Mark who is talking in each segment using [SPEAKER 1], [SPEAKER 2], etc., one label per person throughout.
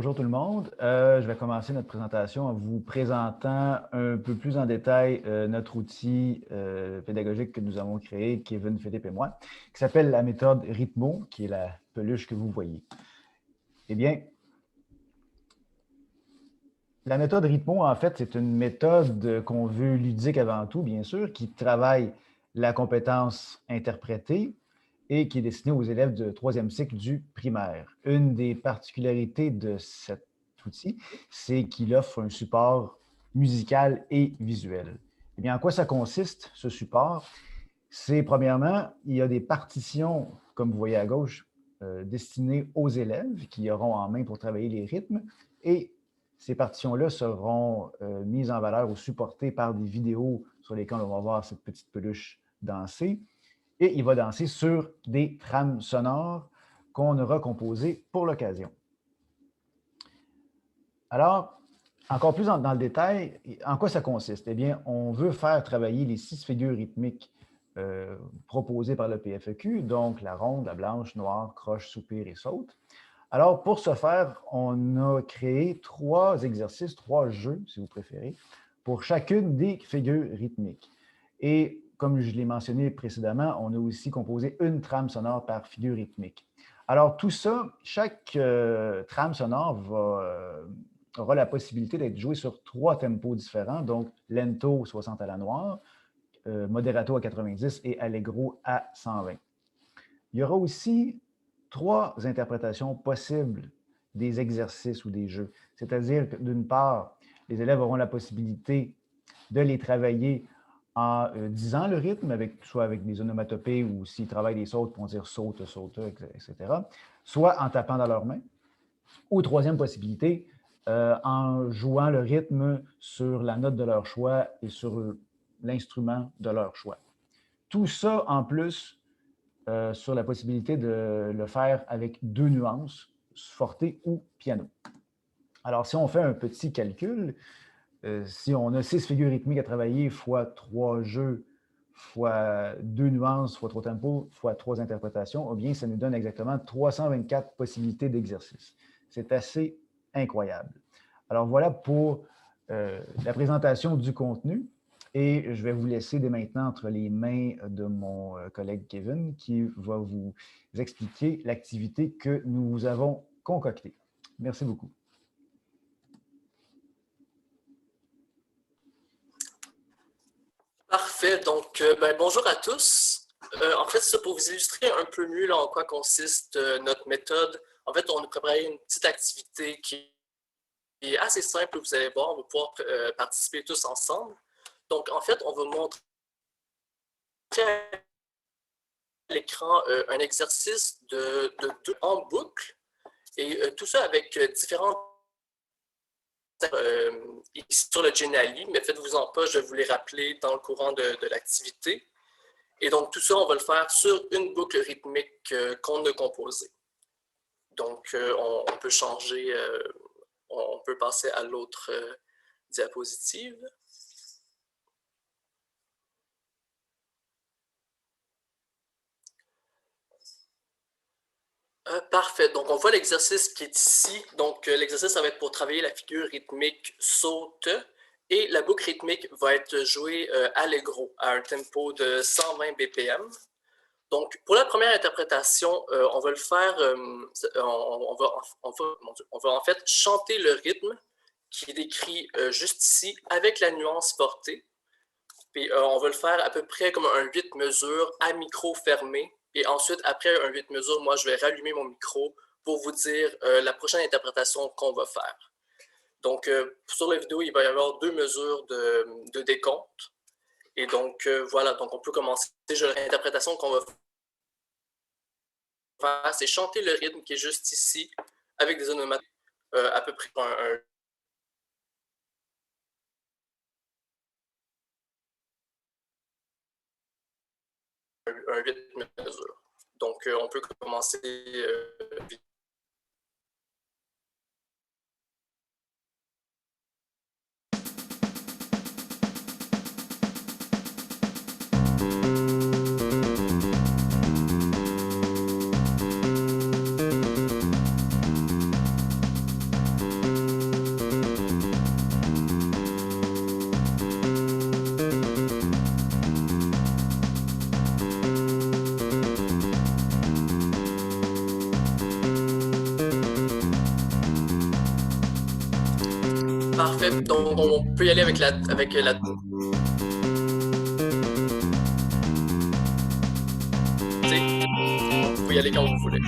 [SPEAKER 1] Bonjour tout le monde. Je vais commencer notre présentation en vous présentant un peu plus en détail notre outil pédagogique que nous avons créé, Kevin, Philippe et moi, qui s'appelle la méthode Rythmo, qui est la peluche que vous voyez. Eh bien, la méthode Rythmo, en fait, c'est une méthode qu'on veut ludique avant tout, bien sûr, qui travaille la compétence interprétée et qui est destinée aux élèves de troisième cycle du primaire. Une des particularités de cet outil, c'est qu'il offre un support musical et visuel. Eh bien, en quoi ça consiste, ce support? C'est, premièrement, il y a des partitions, comme vous voyez à gauche, destinées aux élèves qui auront en main pour travailler les rythmes, et ces partitions-là seront mises en valeur ou supportées par des vidéos sur lesquelles on va voir cette petite peluche danser. Et il va danser sur des trames sonores qu'on aura composées pour l'occasion. Alors, encore plus dans le détail, en quoi ça consiste? Eh bien, on veut faire travailler les 6 figures rythmiques proposées par le PFEQ, donc la ronde, la blanche, noire, croche, soupir et saute. Alors, pour ce faire, on a créé 3 exercices, 3 jeux, si vous préférez, pour chacune des figures rythmiques. Et comme je l'ai mentionné précédemment, on a aussi composé une trame sonore par figure rythmique. Alors, tout ça, chaque trame sonore aura la possibilité d'être jouée sur 3 tempos différents, donc lento 60 à la noire, moderato à 90 et allegro à 120. Il y aura aussi 3 interprétations possibles des exercices ou des jeux. C'est-à-dire que, d'une part, les élèves auront la possibilité de les travailler en disant le rythme, soit avec des onomatopées ou s'ils travaillent des sautes, pour dire saute, saute, etc., soit en tapant dans leurs mains. Ou troisième possibilité, en jouant le rythme sur la note de leur choix et sur l'instrument de leur choix. Tout ça, en plus, sur la possibilité de le faire avec 2 nuances, forte ou piano. Alors, si on fait un petit calcul, si on a 6 figures rythmiques à travailler, fois 3 jeux, fois 2 nuances, fois 3 tempos, fois 3 interprétations, eh bien, ça nous donne exactement 324 possibilités d'exercice. C'est assez incroyable. Alors, voilà pour la présentation du contenu. Et je vais vous laisser dès maintenant entre les mains de mon collègue Kevin qui va vous expliquer l'activité que nous avons concoctée. Merci beaucoup.
[SPEAKER 2] Parfait. Donc, bonjour à tous. En fait, c'est pour vous illustrer un peu mieux là, en quoi consiste notre méthode. En fait, on a préparé une petite activité qui est assez simple. Vous allez voir, on va pouvoir participer tous ensemble. Donc, en fait, on va montrer à l'écran un exercice en boucle et tout ça avec différentes ici sur le Geniali, mais faites-vous-en pas, je vais vous les rappeler dans le courant de l'activité. Et donc, tout ça, on va le faire sur une boucle rythmique qu'on a composée. Donc, on peut changer, on peut passer à l'autre diapositive. Parfait. Donc, on voit l'exercice qui est ici. Donc, l'exercice, ça va être pour travailler la figure rythmique saute. Et la boucle rythmique va être jouée allegro, à un tempo de 120 BPM. Donc, pour la première interprétation, on va le faire, on va en fait chanter le rythme qui est décrit juste ici avec la nuance portée. Puis, on va le faire à peu près comme un 8 mesures à micro fermé. Et ensuite, après un 8 mesures, moi, je vais rallumer mon micro pour vous dire la prochaine interprétation qu'on va faire. Donc, sur la vidéo, il va y avoir 2 mesures de décompte. Et donc, voilà, donc on peut commencer. L'interprétation qu'on va faire, c'est chanter le rythme qui est juste ici, avec des onomatopées, à peu près un 8 mesures. Donc, on peut commencer vite. Parfait. Donc, on peut y aller avec la... Vous pouvez y aller quand vous voulez.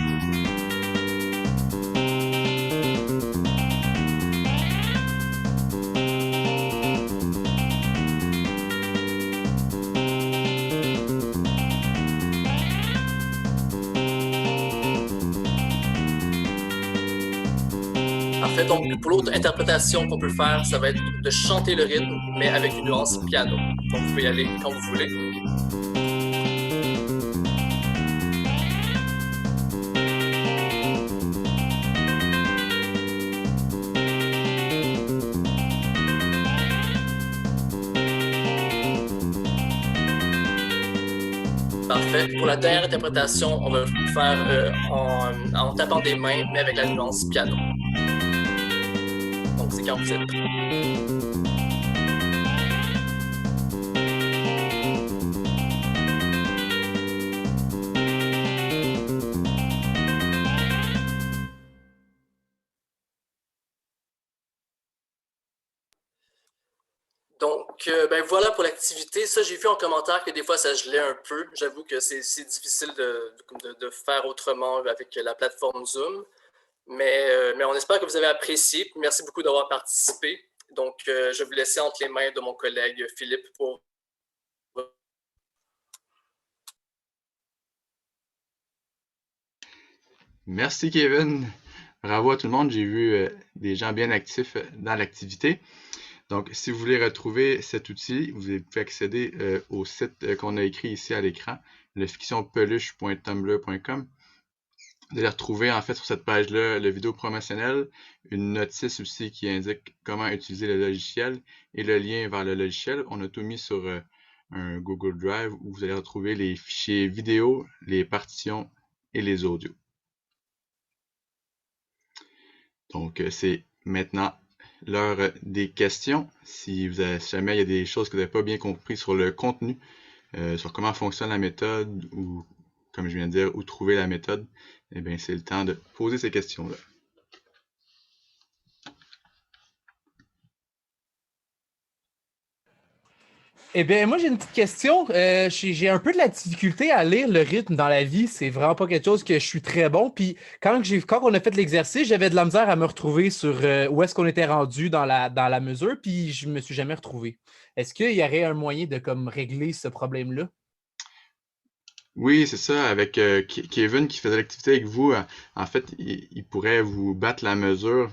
[SPEAKER 2] Parfait. Donc, pour l'autre interprétation qu'on peut faire, ça va être de chanter le rythme, mais avec une nuance piano. Donc, vous pouvez y aller quand vous voulez. Parfait. Pour la dernière interprétation, on va le faire en tapant des mains, mais avec la nuance piano. Donc, c'est quand vous êtes prêts. Donc, ben voilà pour l'activité. Ça, j'ai vu en commentaire que des fois, ça gelait un peu. J'avoue que c'est difficile de faire autrement avec la plateforme Zoom. Mais on espère que vous avez apprécié. Merci beaucoup d'avoir participé. Donc, je vais vous laisser entre les mains de mon collègue Philippe pour...
[SPEAKER 3] Merci, Kevin. Bravo à tout le monde. J'ai vu des gens bien actifs dans l'activité. Donc, si vous voulez retrouver cet outil, vous pouvez accéder au site qu'on a écrit ici à l'écran, le fictionpeluche.tumblr.com. Vous allez retrouver en fait sur cette page-là le vidéo promotionnel, une notice aussi qui indique comment utiliser le logiciel et le lien vers le logiciel. On a tout mis sur un Google Drive où vous allez retrouver les fichiers vidéo, les partitions et les audios. Donc, c'est maintenant l'heure des questions. Si jamais il y a des choses que vous n'avez pas bien compris sur le contenu, sur comment fonctionne la méthode ou, comme je viens de dire, où trouver la méthode, eh bien, c'est le temps de poser ces questions-là.
[SPEAKER 4] Eh bien, moi, j'ai une petite question. J'ai un peu de la difficulté à lire le rythme dans la vie. C'est vraiment pas quelque chose que je suis très bon. Puis quand on a fait l'exercice, j'avais de la misère à me retrouver sur où est-ce qu'on était rendu dans la mesure, puis je me suis jamais retrouvé. Est-ce qu'il y aurait un moyen de comme régler ce problème-là?
[SPEAKER 3] Oui, c'est ça. Avec Kevin qui faisait l'activité avec vous, en fait, il pourrait vous battre la mesure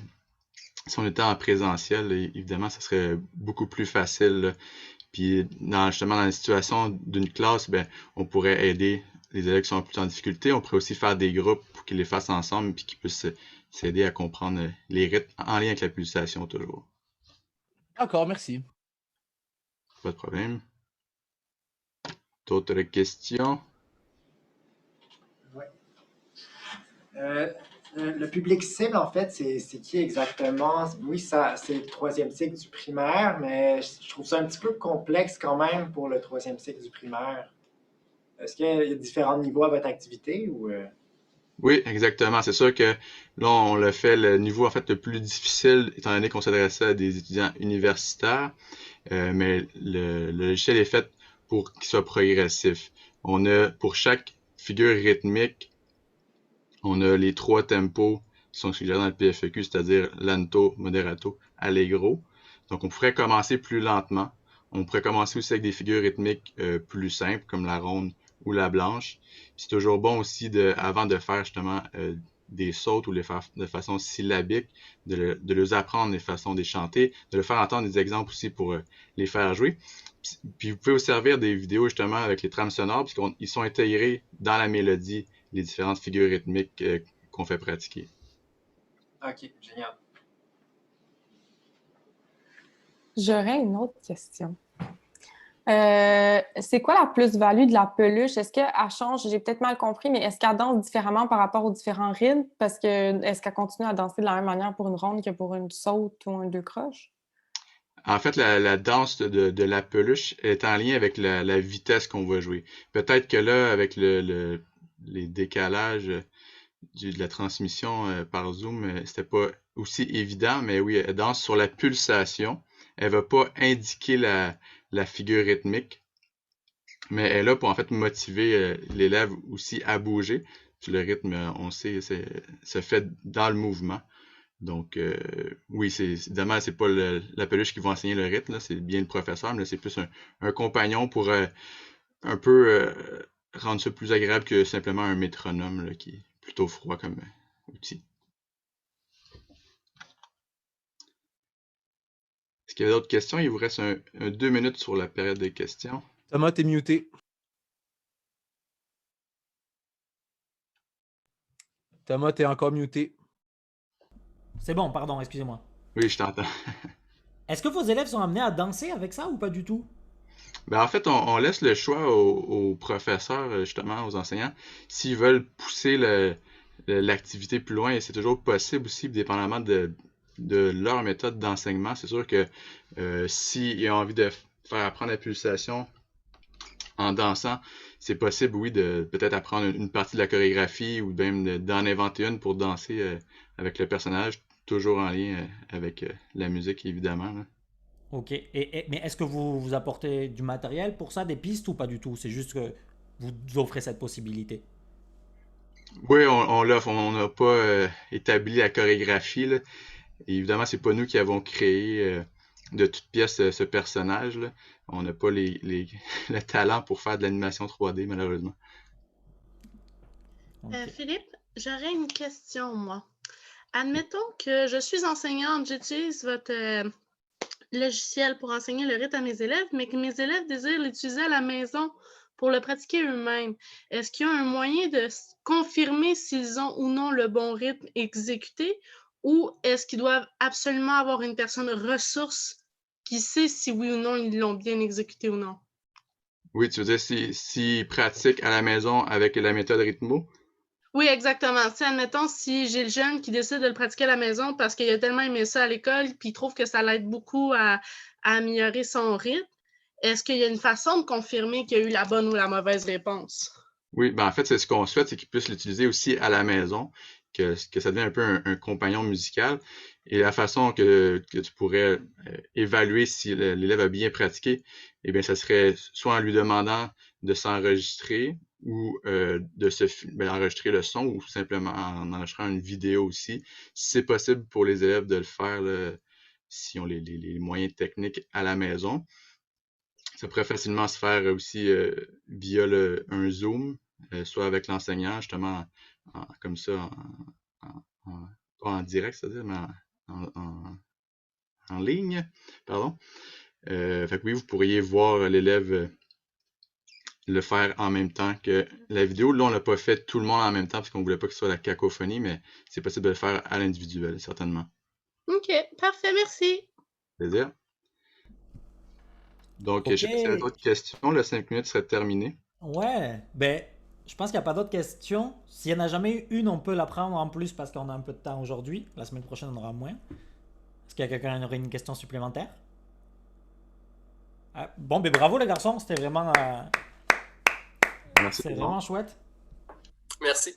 [SPEAKER 3] si on était en présentiel. Et évidemment, ça serait beaucoup plus facile, là. Puis justement dans la situation d'une classe, ben, on pourrait aider les élèves qui sont plus en difficulté. On pourrait aussi faire des groupes pour qu'ils les fassent ensemble puis qu'ils puissent s'aider à comprendre les rythmes en lien avec la pulsation toujours.
[SPEAKER 4] D'accord, merci.
[SPEAKER 3] Pas de problème. D'autres questions?
[SPEAKER 5] Oui. Le public cible, en fait, c'est qui exactement? Oui, c'est le troisième cycle du primaire, mais je trouve ça un petit peu complexe quand même pour le troisième cycle du primaire. Est-ce qu'il y a différents niveaux à votre activité ou...
[SPEAKER 3] Oui, exactement. C'est sûr que là, on l'a fait le niveau en fait le plus difficile, étant donné qu'on s'adressait à des étudiants universitaires, mais le logiciel est fait pour qu'il soit progressif. On a pour chaque figure rythmique, on a les 3 tempos qui sont suggérés dans le PFEQ, c'est-à-dire lento, moderato, allegro. Donc, on pourrait commencer plus lentement. On pourrait commencer aussi avec des figures rythmiques plus simples, comme la ronde ou la blanche. C'est toujours bon aussi, avant de faire justement des sautes ou les faire de façon syllabique, de les apprendre les façons de les chanter, de leur faire entendre des exemples aussi pour les faire jouer. Puis vous pouvez vous servir des vidéos justement avec les trames sonores, puisqu'ils sont intégrés dans la mélodie, les différentes figures rythmiques qu'on fait pratiquer.
[SPEAKER 5] OK, génial.
[SPEAKER 6] J'aurais une autre question. C'est quoi la plus-value de la peluche? Est-ce qu'elle change, j'ai peut-être mal compris, mais est-ce qu'elle danse différemment par rapport aux différents rythmes? Parce que est-ce qu'elle continue à danser de la même manière pour une ronde que pour une saute ou un deux croches?
[SPEAKER 3] En fait, la danse de la peluche est en lien avec la vitesse qu'on va jouer. Peut-être que là, avec les décalages, de la transmission par Zoom, c'était pas aussi évident, mais oui, elle danse sur la pulsation. Elle va pas indiquer la figure rythmique, mais elle est là pour en fait motiver l'élève aussi à bouger. Puis le rythme, on sait, se fait dans le mouvement. Donc, oui, évidemment, c'est pas la peluche qui va enseigner le rythme, là, c'est bien le professeur, mais là, c'est plus un compagnon pour un peu rendre ça plus agréable que simplement un métronome là, qui est plutôt froid comme outil. Est-ce qu'il y a d'autres questions? Il vous reste 2 minutes sur la période de questions.
[SPEAKER 4] Thomas, t'es muté. Thomas, t'es encore muté.
[SPEAKER 7] C'est bon, pardon, excusez-moi.
[SPEAKER 3] Oui, je t'entends.
[SPEAKER 7] Est-ce que vos élèves sont amenés à danser avec ça ou pas du tout?
[SPEAKER 3] Ben, en fait, on laisse le choix aux professeurs, justement, aux enseignants, s'ils veulent pousser l'activité plus loin, et c'est toujours possible aussi, dépendamment de leur méthode d'enseignement. C'est sûr que s'ils ont envie de faire apprendre la pulsation en dansant, c'est possible, oui, de peut-être apprendre une partie de la chorégraphie ou même d'en inventer une pour danser avec le personnage, toujours en lien avec la musique, évidemment, là.
[SPEAKER 7] Ok. Mais est-ce que vous apportez du matériel pour ça, des pistes ou pas du tout? C'est juste que vous offrez cette possibilité.
[SPEAKER 3] Oui, on l'offre. On n'a pas établi la chorégraphie, là. Et évidemment, c'est pas nous qui avons créé de toute pièce ce personnage, là. On n'a pas le talent pour faire de l'animation 3D, malheureusement.
[SPEAKER 7] Ok.
[SPEAKER 8] Philippe, j'aurais une question, moi. Admettons que je suis enseignante, j'utilise votre logiciel pour enseigner le rythme à mes élèves, mais que mes élèves désirent l'utiliser à la maison pour le pratiquer eux-mêmes. Est-ce qu'il y a un moyen de confirmer s'ils ont ou non le bon rythme exécuté, ou est-ce qu'ils doivent absolument avoir une personne ressource qui sait si oui ou non ils l'ont bien exécuté ou non?
[SPEAKER 3] Oui, tu veux dire s'ils pratiquent à la maison avec la méthode Rhythmo?
[SPEAKER 8] Oui, exactement. Tu sais, admettons, si j'ai le jeune qui décide de le pratiquer à la maison parce qu'il a tellement aimé ça à l'école, puis il trouve que ça l'aide beaucoup à améliorer son rythme, est-ce qu'il y a une façon de confirmer qu'il y a eu la bonne ou la mauvaise réponse?
[SPEAKER 3] Oui, ben en fait, c'est ce qu'on souhaite, c'est qu'ils puissent l'utiliser aussi à la maison, que ça devienne un peu un compagnon musical. Et la façon que tu pourrais évaluer si l'élève a bien pratiqué, eh bien, ça serait soit en lui demandant de s'enregistrer ou enregistrer le son ou simplement en enregistrant une vidéo aussi. Si c'est possible pour les élèves de le faire, là, si on les moyens techniques à la maison. Ça pourrait facilement se faire aussi via un Zoom, soit avec l'enseignant, justement, comme ça, pas en direct, c'est-à-dire, mais en ligne, pardon. Fait que oui, vous pourriez voir l'élève le faire en même temps que la vidéo. Là, on l'a pas fait tout le monde en même temps parce qu'on voulait pas que ce soit la cacophonie, mais c'est possible de le faire à l'individuel, certainement.
[SPEAKER 8] OK, parfait, merci.
[SPEAKER 3] Plaisir. Donc,
[SPEAKER 7] Ok.
[SPEAKER 3] je sais pas s'il y a d'autres questions. Le 5 minutes serait terminé.
[SPEAKER 7] Ouais, ben, je pense qu'il n'y a pas d'autres questions. S'il n'y en a jamais eu une, on peut la prendre en plus parce qu'on a un peu de temps aujourd'hui. La semaine prochaine, on aura moins. Est-ce qu'il y a quelqu'un qui aurait une question supplémentaire? Ah, bon, ben bravo les garçons, c'était vraiment,
[SPEAKER 3] Merci.
[SPEAKER 7] chouette.
[SPEAKER 2] Merci.